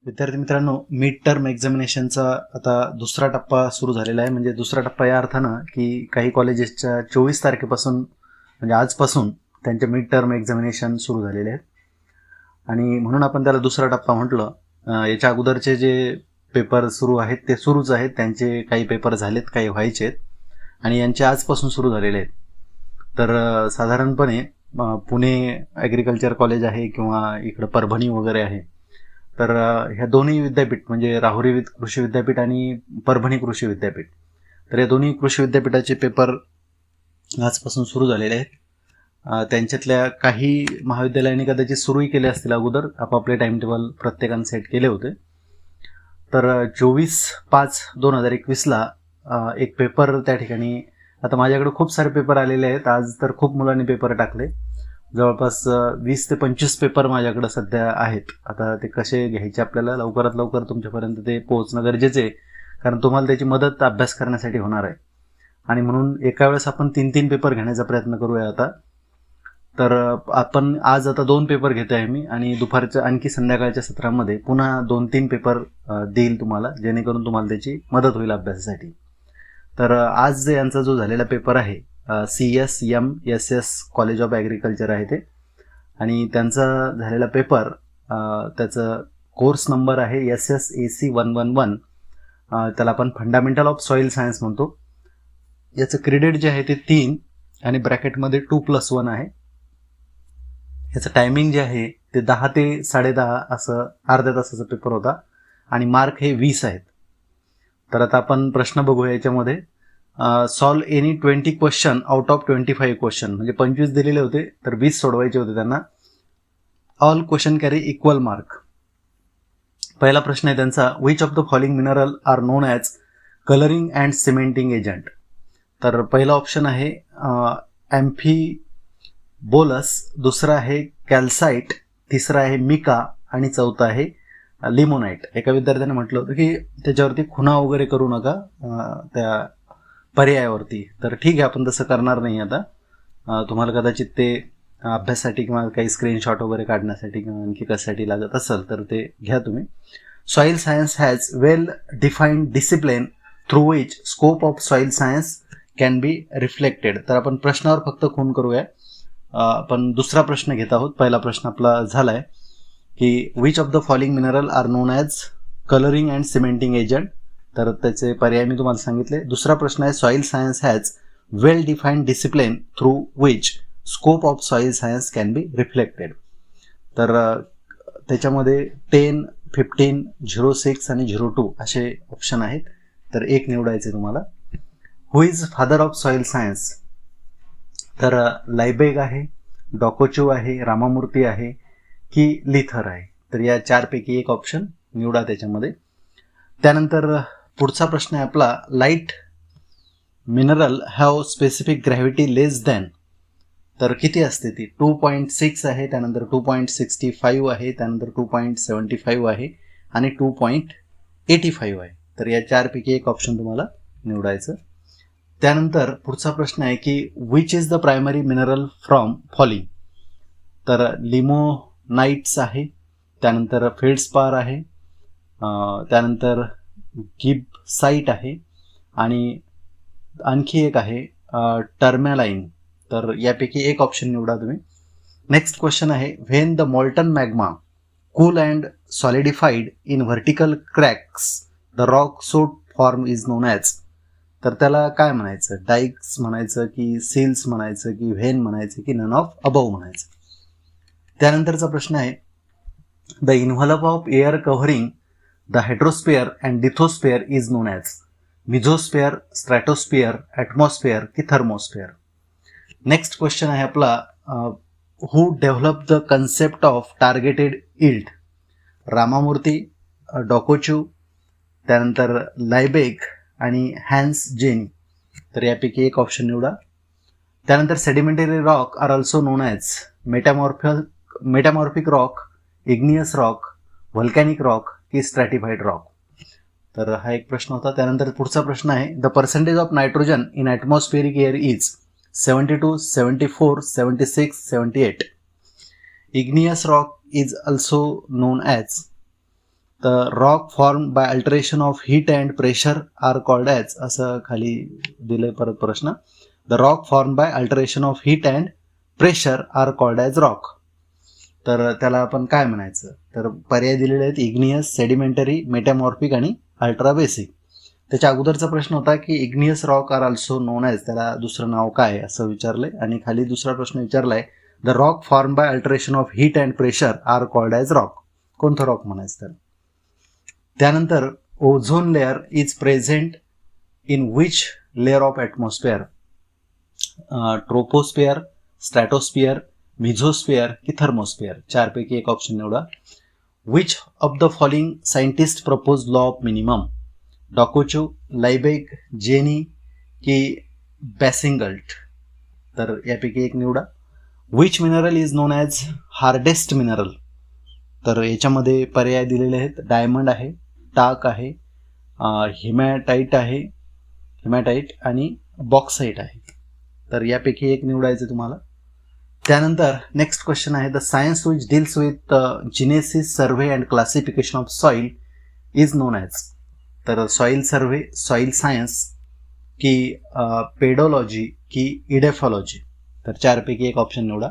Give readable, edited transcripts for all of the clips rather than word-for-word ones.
विद्यार्थी मित्रांनो, mid term एक्झामिनेशनचा आता दुसरा टप्पा सुरू झालेला आहे. म्हणजे दुसरा टप्पा या अर्थानं की काही कॉलेजेसच्या 24 तारखेपासून म्हणजे आजपासून त्यांचे मिड टर्म एक्झामिनेशन सुरू झालेले आहेत आणि म्हणून आपण त्याला दुसरा टप्पा म्हटलं. याच्या अगोदरचे जे पेपर सुरू आहेत ते सुरूच आहेत, त्यांचे काही पेपर झालेत, काही व्हायचे आहेत आणि यांचे आजपासून सुरू झालेले आहेत. तर साधारणपणे पुणे ॲग्रिकल्चर कॉलेज आहे किंवा इकडं परभणी वगैरे आहे, तर ह्या दोन्ही विद्यापीठ म्हणजे राहुरी कृषी विद्यापीठ आणि परभणी कृषी विद्यापीठ, तर या दोन्ही कृषी विद्यापीठाचे पेपर आजपासून सुरू झालेले आहेत. त्यांच्यातल्या काही महाविद्यालयांनी कदाचित सुरूही केले असतील अगोदर, आपापले टाइम टेबल प्रत्येकाने सेट केले होते. तर 24/5/2021ला एक पेपर त्या ठिकाणी, आता माझ्याकडे खूप सारे पेपर आलेले आहेत. आज तर खूप मुलांनी पेपर टाकले, जवळपास 20 ते 25 पेपर माझ्याकडे सध्या आहेत. आता ते कसे घ्यायचे आपल्याला लवकरात लवकर तुमच्यापर्यंत ते पोहोचणं गरजेचे आहे, कारण तुम्हाला त्याची मदत अभ्यास करण्यासाठी होणार आहे आणि म्हणून एका वेळेस आपण 3-3 पेपर घेण्याचा प्रयत्न करूया आता. तर आपण आज आता 2 पेपर घेतो आहे मी आणि दुपारच्या आणखी संध्याकाळच्या सत्रामध्ये पुन्हा 2-3 पेपर देईल तुम्हाला, जेणेकरून तुम्हाला त्याची मदत होईल अभ्यासासाठी. तर आज यांचा जो झालेला पेपर आहे CSMSS कॉलेज ऑफ ॲग्रिकल्चर आहे ते, आणि त्यांचा झालेला पेपर त्याचं कोर्स नंबर आहे SSAC111. त्याला आपण फंडामेंटल ऑफ सॉईल सायन्स म्हणतो. याचं क्रेडिट जे आहे ते 3 आणि ब्रॅकेटमध्ये 2+1 आहे. याचं टायमिंग जे आहे ते 10 ते 10:30 असं अर्ध्या तासाचा पेपर होता आणि मार्क हे 20 आहेत. तर आता आपण प्रश्न बघूया याच्यामध्ये. Solve any 20 question out of 25 question, म्हणजे 25 दिलेले होते तर 20 सोडवायचे होते त्यांना. All question carry equal mark. पहिला प्रश्न आहे त्यांचा, which of the following mineral are known as colouring and cementing agent. तर पहिला ऑप्शन आहे ॲम्फिबोलस, दुसरा आहे कॅल्साइट, तिसरा आहे मिका आणि चौथा आहे लिमोनाइट. एका विद्यार्थ्याने म्हटलं होतं की त्याच्यावरती खुणा वगैरे करू नका त्या पर्यायावरती. तर ठीक आहे, आपण तसं करणार नाही. आता तुम्हाला कदाचित ते अभ्यासासाठी किंवा काही स्क्रीनशॉट वगैरे काढण्यासाठी किंवा आणखी कशासाठी लागत असेल तर ते घ्या तुम्ही. Soil science has well defined discipline through which scope of soil science can be reflected. तर आपण प्रश्नावर फक्त खून करूया. आपण दुसरा प्रश्न घेत आहोत. पहिला प्रश्न आपला झाला आहे की which of the following mineral are known as colouring and cementing agent. तर त्याचे पर्याय मी तुम्हाला सांगितले. दुसरा प्रश्न आहे, soil science has well defined discipline through which scope of soil science can be reflected. तर त्याच्यामध्ये 10, 15, 06 आणि 02 असे ऑप्शन आहेत. तर एक निवडायचे तुम्हाला. Who is father of soil science. तर लायबेग आहे, डॉकोचो आहे, रामामूर्ती आहे की लिथर आहे. तर या 4पैकी एक ऑप्शन निवडा त्याच्यामध्ये. त्यानंतर पुढचा प्रश्न आहे आपला, light mineral have specific gravity less than. तर किती असते ती? 2.6 आहे, त्यानंतर 2.65 आहे, त्यानंतर 2.75 आहे आणि 2.85 आहे. तर या 4पैकी एक ऑप्शन तुम्हाला निवडायचं. त्यानंतर पुढचा प्रश्न आहे की which is the primary mineral from falling. तर लिमोनाइट्स आहे, त्यानंतर फेल्डस्पार आहे, त्यानंतर गिब्साईट आहे आणि आणखी एक आहे टर्मॅलाइन. तर यापैकी एक ऑप्शन निवडा तुम्ही. नेक्स्ट क्वेश्चन आहे, when the molten magma cool and solidified in vertical cracks the rock so form is known as. तर त्याला काय म्हणायचं? डाईक्स म्हणायचं की सील्स म्हणायचं की व्हेन म्हणायचं की नन ऑफ अबव म्हणायचं. त्यानंतरचा प्रश्न आहे, the envelope of air covering the hydrosphere and lithosphere is known as mesosphere, stratosphere, atmosphere की थर्मोस्फिअर. नेक्स्ट क्वेश्चन आहे आपला, who develop the concept of targeted yield. Ramamurthy, Dokuchaev, त्यानंतर लायबेग आणि हॅन्स जेनी. तर यापैकी एक ऑप्शन निवडा. त्यानंतर sedimentary rock are also known as metamorphic rock, igneous rock, volcanic rock की स्ट्रॅटिफाईड रॉक. तर हा एक प्रश्न होता. त्यानंतर पुढचा प्रश्न आहे, the percentage of nitrogen in atmospheric air is 72, 74, 76, 78. Igneous rock is also known as तर rock form by alteration of heat and pressure are called as, असं खाली दिलंय परत प्रश्न. The rock form by alteration of heat and pressure are called as rock. तर त्याला आपण काय म्हणायचं, तर पर्याय दिलेले आहेत इग्नियस, सेडिमेंटरी, मेटामॉर्फिक आणि अल्ट्रा बेसिक. त्याच्या अगोदरचा प्रश्न होता की igneous rock are also known as, त्याला दुसरं नाव काय असं विचारलंय. आणि खाली दुसरा प्रश्न विचारलाय the rock form by alteration of heat and pressure are called as rock. कोणतं रॉक म्हणायचं त्याला. त्यानंतर ozone layer is present in which layer of atmosphere, troposphere, stratosphere, mesosphere की थर्मोस्फिअर. चारपैकी एक ऑप्शन निवडा. Which of the following scientist propose law of minimum, Dokuchaev, Liebig, Jenny की Boussingault. तर यापैकी एक निवडा. Which mineral is known as hardest mineral. तर याच्यामध्ये पर्याय दिलेले आहेत डायमंड आहे, टाक आहे, हिमॅटाईट आहे, हिमॅटाईट आणि बॉक्साईट आहे. तर यापैकी एक निवडायचं तुम्हाला. त्यानंतर नेक्स्ट क्वेश्चन आहे the science which deals with genesis, survey and classification of soil is known as. तर सॉईल सर्व्हे, सॉईल सायन्स की पेडोलॉजी की इडेफॉलॉजी. तर चारपैकी एक ऑप्शन निवडा.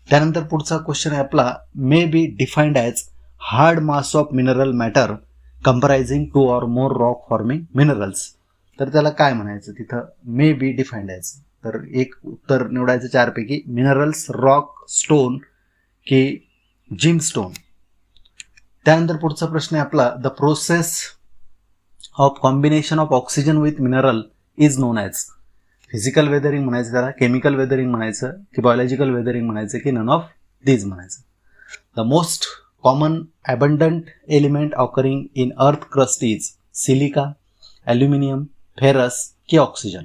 त्यानंतर पुढचा क्वेश्चन आहे आपला may be defined as hard mass of mineral matter comprising 2 or more rock forming minerals. तर त्याला काय म्हणायचं तिथं मे बी डिफाईन्ड ॲज. तर एक उत्तर निवडायचं चारपैकी मिनरल्स, रॉक, स्टोन की जिमस्टोन. त्यानंतर पुढचा प्रश्न आहे आपला the process of combination of oxygen with mineral is known as. Physical weathering म्हणायचं त्याला, केमिकल वेदरिंग म्हणायचं की बायोलॉजिकल वेदरिंग म्हणायचं की नन ऑफ दीज म्हणायचं. The most common abundant element occurring in earth crust is silica, aluminium, ferrous की oxygen.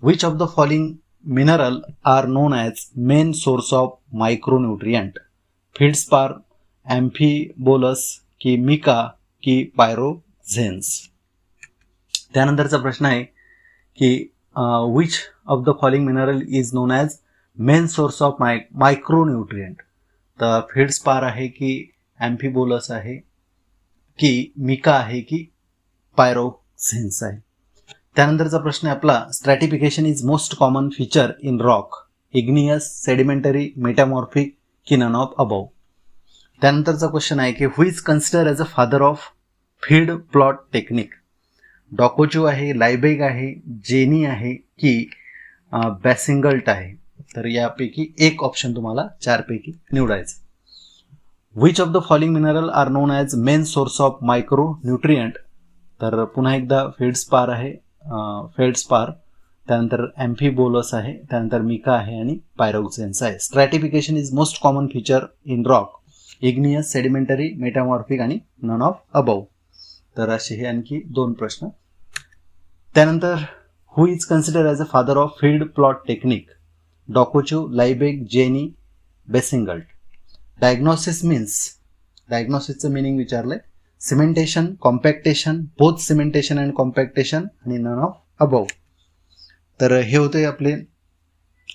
Which of the following mineral are known as main source of micronutrient, feldspar, amphiboles की mica की pyroxenes. त्यानंतरचा प्रश्न आहे की which of the following mineral is known as main source of micronutrient. तर feldspar आहे की ॲम्फिबोलस आहे की मिका आहे की पायरोझेन्स आहे. त्यानंतरचा प्रश्न आहे आपला stratification is most common feature in rock, igneous, sedimentary, metamorphic की नन ऑफ अबव. त्यानंतरचा क्वेश्चन आहे की who is consider as a father of field plot technique, Dokuchaev आहे, लायबेग आहे, जेनी आहे की बॅसिंगल्ट आहे. तर यापैकी एक ऑप्शन तुम्हाला चारपैकी निवडायचं. Which of the following mineral are known as main source of micro nutrient. तर पुन्हा एकदा फेल्डस्पार आहे, फेल्डस्पार, त्यानंतर ॲम्फिबोलस आहे, त्यानंतर मिका आहे आणि पायरोक्सेन्स आहे. Stratification is most common feature in rock, igneous, sedimentary, metamorphic आणि नन ऑफ अबव. तर असे हे आणखी दोन प्रश्न. त्यानंतर who is consider as a father of field plot technique, Dokuchaev, Liebig, Jenny, Boussingault. Diagnosis means, डायग्नोसिसचं मिनिंग विचारलंय. Cementation, compaction, both cementation and compaction आणि नन ऑफ अबव. तर हे होते आपले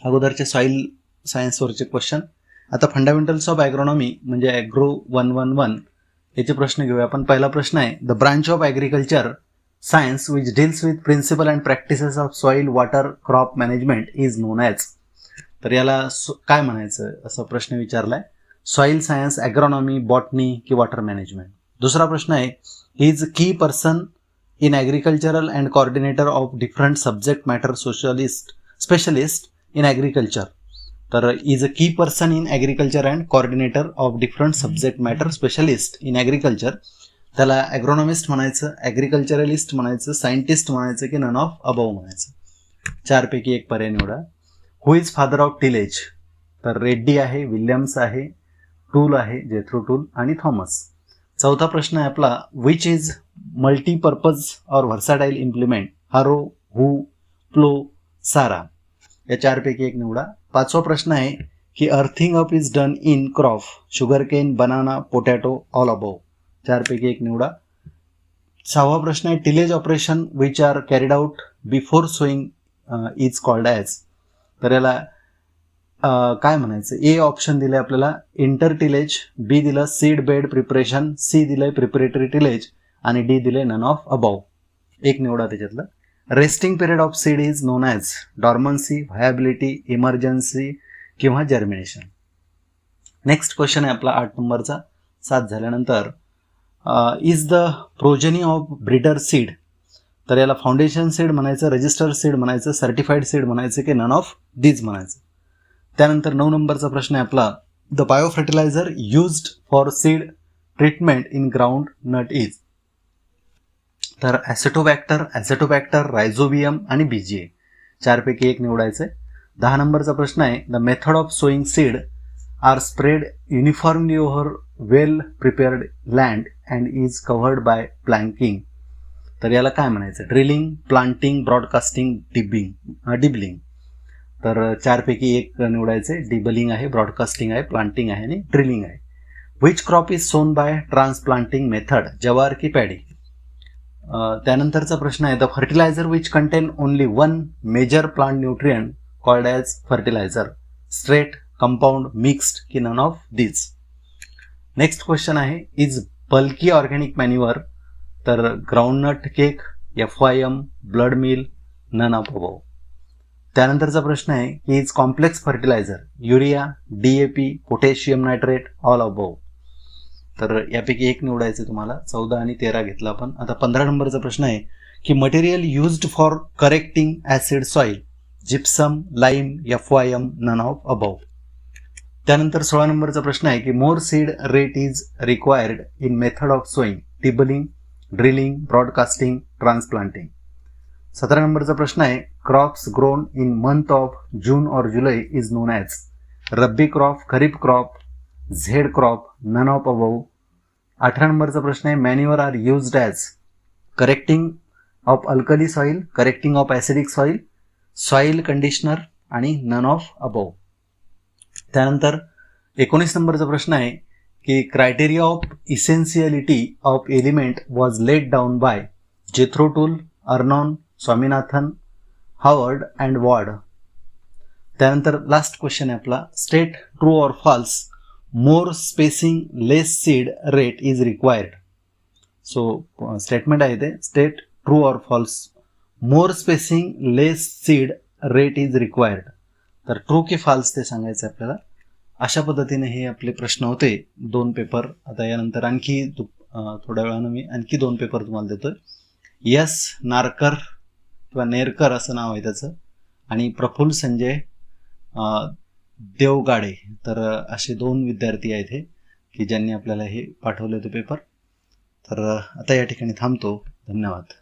अगोदरचे सॉईल सायन्सवरचे क्वेश्चन. आता फंडामेंटल्स ऑफ ॲग्रोनॉमी म्हणजे ॲग्रो 111 याचे प्रश्न घेऊया आपण. पहिला प्रश्न आहे the branch of agriculture science which deals with principle and practices of soil, water, crop management is known as. तर याला काय म्हणायचं असा प्रश्न विचारलाय. सॉईल सायन्स, ॲग्रोनॉमी, बॉटनी की वॉटर मॅनेजमेंट. दुसरा प्रश्न आहे is key person in agricultural and coordinator of different subject matter specialist in agriculture. तर is a key person in agriculture and coordinator of different subject matter specialist in agriculture. त्याला ॲग्रोनॉमिस्ट म्हणायचं, ॲग्रिकल्चरलिस्ट म्हणायचं, scientist म्हणायचं की none of above म्हणायचं. चारपैकी एक पर्याय निवडा. हु इज फादर ऑफ टिलेज. तर रेड्डी आहे, विल्यम्स आहे, टूल आहे, जेथ्रो टूल आणि थॉमस. चौथा प्रश्न आहे आपला which is multipurpose or versatile implement, harrow, hoe, प्लो, सारा. या चारपैकी एक निवडा. पाचवा प्रश्न आहे की earthing up is done in crop, sugarcane, banana, potato, all above. चारपैकी एक निवडा. सहावा प्रश्न आहे tillage operation which are carried out before sowing is called as. तर याला काय म्हणायचं, ए ऑप्शन दिले आपल्याला इंटरटिलेज, बी दिलं सीड बेड प्रिपरेशन, सी दिलंय प्रिपरेटरी टिलेज आणि डी दिले नन ऑफ अबाव. एक निवडा त्याच्यातलं. Resting period of seed is known as dormancy, viability, emergency किंवा जर्मिनेशन. नेक्स्ट क्वेश्चन आहे आपला 8 नंबरचा. 7 झाल्यानंतर is the progeny of breeder seed. तर याला फाउंडेशन सीड म्हणायचं, रजिस्टर सीड म्हणायचं, सर्टिफाईड सीड म्हणायचं की नन ऑफ दीज म्हणायचं. त्यानंतर 9 नंबरचा प्रश्न आहे आपला. The bio fertilizer used for seed treatment in groundnut is. तर ॲसेटोबॅक्टर, रायझोबियम आणि बीजीए. 4 पैकी 1 निवडायचं आहे. 10 नंबरचा प्रश्न आहे. The method of sowing seed are spread uniformly over well prepared land and is covered by planking. तर याला काय म्हणायचं, ड्रिलिंग, प्लांटिंग, ब्रॉडकास्टिंग, डिबलिंग. तर 4 पैकी 1 निवडायचे. डिबलिंग आहे, ब्रॉडकास्टिंग आहे, प्लांटिंग आहे आणि ड्रिलिंग आहे. Which crop is sown by transplanting method, jowar की पॅडी. त्यानंतरचा प्रश्न आहे. The fertilizer which contain only one major plant nutrient called as fertilizer, straight, compound, mixed की none of these. Next question आहे. Is bulky organic manure. तर groundnut cake, FYM, blood meal, none of above. त्यानंतरचा प्रश्न आहे की is complex fertilizer urea, DAP, potassium nitrate, all above. तर यापैकी 1 निवडायचं तुम्हाला. 14 आणि 13 घेतला आपण. आता 15 नंबरचा प्रश्न आहे की material used for correcting acid soil, gypsum, lime, FYM, none of above. त्यानंतर 16 नंबरचा प्रश्न आहे की more seed rate is required in method of sowing, dibbling, drilling, broadcasting, transplanting. 17 नंबरचा प्रश्न आहे. Crops grown in month of June और July is known as rabi crop, kharif crop, zaid crop, none of above. 18 नंबरचा प्रश्न आहे. Manure are used as correcting of alkali soil, correcting of acidic soil, soil conditioner आणि none of above. त्यानंतर 19 नंबरचा प्रश्न आहे की criteria of essentiality of element was laid down by Jethro Tull, Arnon, Swaminathan, Howard and Ward. त्यानंतर last question आहे आपला. State true or false, more spacing less seed rate is required. So statement आहे ते. State true or false, more spacing less seed rate is required. तर true की false ते सांगायचं आपल्याला. अशा पद्धतीने हे आपले प्रश्न होते. 2 पेपर. आता यानंतर आणखी थोड्या वेळानं मी आणखी 2 पेपर तुम्हाला देतोय. यस नारकर किंवा नेरकर असं नाव आहे त्याचं, आणि प्रफुल्ल संजय देवगाडे. तर असे 2 विद्यार्थी आहेत हे की ज्यांनी आपल्याला हे पाठवले होते पेपर. तर आता या ठिकाणी थांबतो. धन्यवाद.